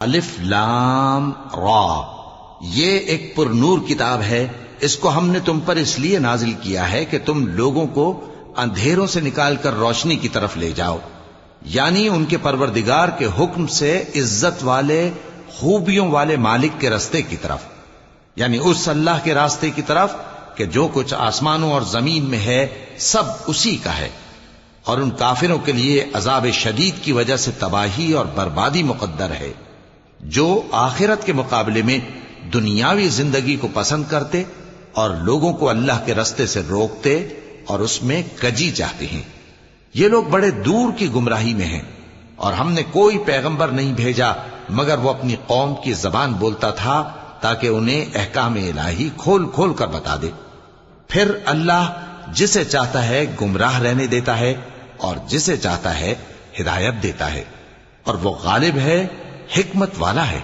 الف لام را، یہ ایک پر نور کتاب ہے، اس کو ہم نے تم پر اس لیے نازل کیا ہے کہ تم لوگوں کو اندھیروں سے نکال کر روشنی کی طرف لے جاؤ، یعنی ان کے پروردگار کے حکم سے عزت والے خوبیوں والے مالک کے راستے کی طرف، یعنی اس اللہ کے راستے کی طرف کہ جو کچھ آسمانوں اور زمین میں ہے سب اسی کا ہے، اور ان کافروں کے لیے عذاب شدید کی وجہ سے تباہی اور بربادی مقدر ہے، جو آخرت کے مقابلے میں دنیاوی زندگی کو پسند کرتے اور لوگوں کو اللہ کے راستے سے روکتے اور اس میں کجی چاہتے ہیں۔ یہ لوگ بڑے دور کی گمراہی میں ہیں، اور ہم نے کوئی پیغمبر نہیں بھیجا مگر وہ اپنی قوم کی زبان بولتا تھا تاکہ انہیں احکام الہی کھول کھول کر بتا دے۔ پھر اللہ جسے چاہتا ہے گمراہ رہنے دیتا ہے اور جسے چاہتا ہے ہدایت دیتا ہے، اور وہ غالب ہے، حکمت والا ہے۔